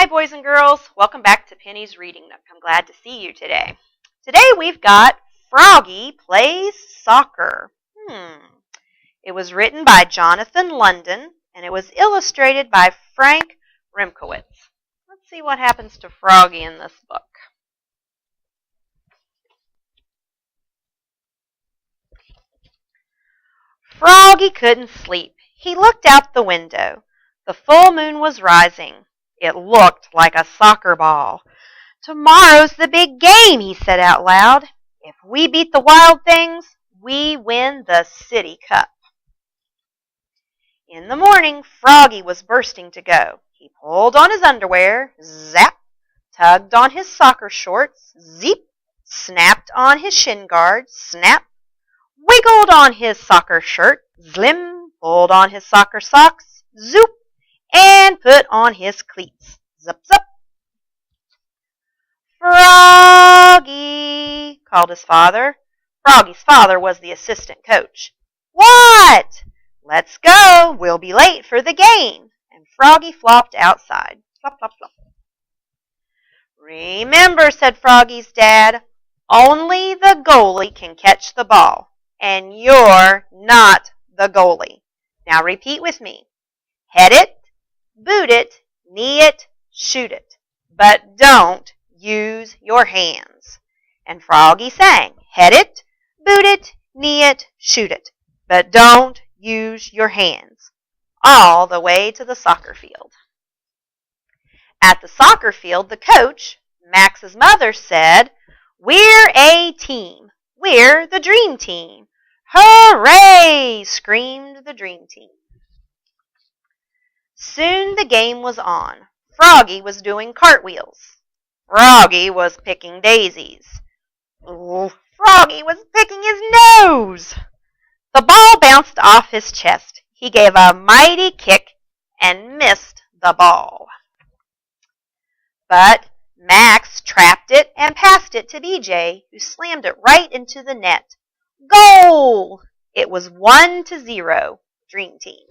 Hi, boys and girls. Welcome back to Penny's Reading Nook. I'm glad to see you today. Today we've got Froggy Plays Soccer. It was written by Jonathan London, and it was illustrated by Frank Remkiewicz. Let's see what happens to Froggy in this book. Froggy couldn't sleep. He looked out the window. The full moon was rising. It looked like a soccer ball. "Tomorrow's the big game," he said out loud. "If we beat the Wild Things, we win the City Cup." In the morning, Froggy was bursting to go. He pulled on his underwear, zap, tugged on his soccer shorts, zip, snapped on his shin guards, snap, wiggled on his soccer shirt, zlim, pulled on his soccer socks, zoop, and put on his cleats, zup, zup. "Froggy," called his father. Froggy's father was the assistant coach. "What?" "Let's go. We'll be late for the game." And Froggy flopped outside. Flop, flop, flop. "Remember," said Froggy's dad, "only the goalie can catch the ball. And you're not the goalie. Now repeat with me. Head it, boot it, knee it, shoot it. But don't use your hands." And Froggy sang, "Head it, boot it, knee it, shoot it. But don't use your hands," all the way to the soccer field. At the soccer field, the coach, Max's mother, said, "We're a team. We're the dream team." "Hooray!" screamed the dream team. Soon the game was on. Froggy was doing cartwheels. Froggy was picking daisies. Froggy was picking his nose. The ball bounced off his chest. He gave a mighty kick and missed the ball. But Max trapped it and passed it to BJ, who slammed it right into the net. Goal! It was 1-0, Dream Team.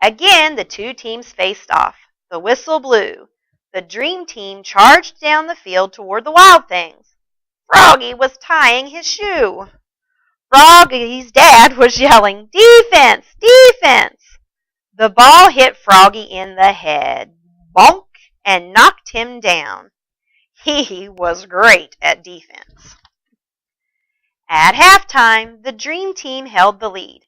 Again, the two teams faced off. The whistle blew. The Dream Team charged down the field toward the Wild Things. Froggy was tying his shoe. Froggy's dad was yelling, "Defense! Defense!" The ball hit Froggy in the head, bonk, and knocked him down. He was great at defense. At halftime, the Dream Team held the lead.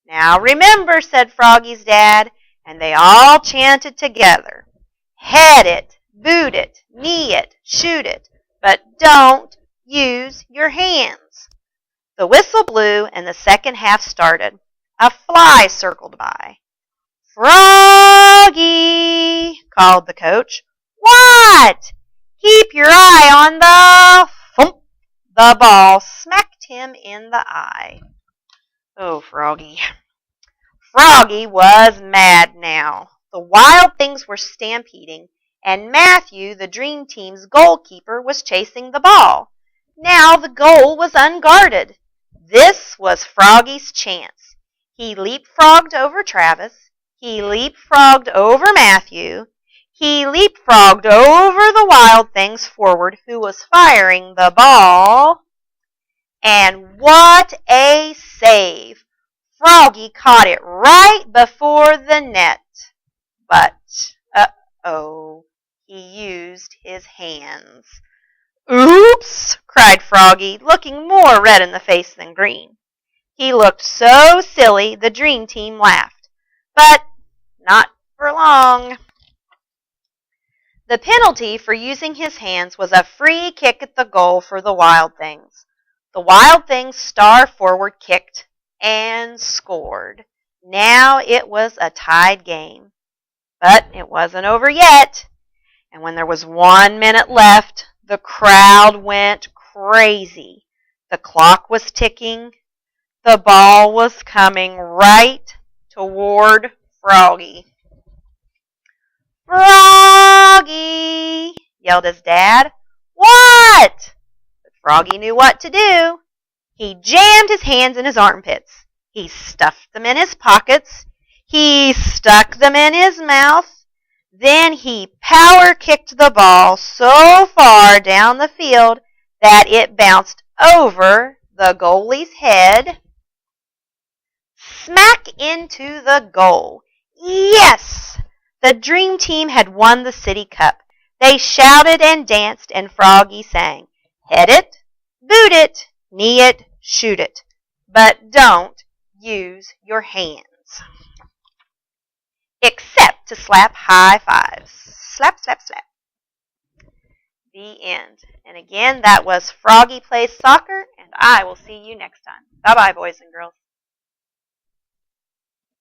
"Now remember," said Froggy's dad, and they all chanted together. "Head it, boot it, knee it, shoot it, but don't use your hands." The whistle blew and the second half started. A fly circled by. "Froggy," called the coach. "What?" "Keep your eye on the..." Thump! The ball smacked him in the eye. Oh, Froggy. Froggy was mad now. The Wild Things were stampeding, and Matthew, the Dream Team's goalkeeper, was chasing the ball. Now the goal was unguarded. This was Froggy's chance. He leapfrogged over Travis. He leapfrogged over Matthew. He leapfrogged over the Wild Things forward, who was firing the ball. And what a save! Froggy caught it right before the net. But, he used his hands. "Oops!" cried Froggy, looking more red in the face than green. He looked so silly the Dream Team laughed. But not for long. The penalty for using his hands was a free kick at the goal for the Wild Things. The Wild Things' star forward kicked and scored. Now it was a tied game. But it wasn't over yet. And when there was 1 minute left, the crowd went crazy. The clock was ticking. The ball was coming right toward Froggy. "Froggy!" yelled his dad. "What?" But Froggy knew what to do. He jammed his hands in his armpits. He stuffed them in his pockets. He stuck them in his mouth. Then he power kicked the ball so far down the field that it bounced over the goalie's head, smack into the goal. Yes! The Dream Team had won the City Cup. They shouted and danced, and Froggy sang, "Head it, boot it, knee it, shoot it. But don't use your hands. Except to slap high fives." Slap, slap, slap. The end. And again, that was Froggy Plays Soccer, and I will see you next time. Bye-bye, boys and girls.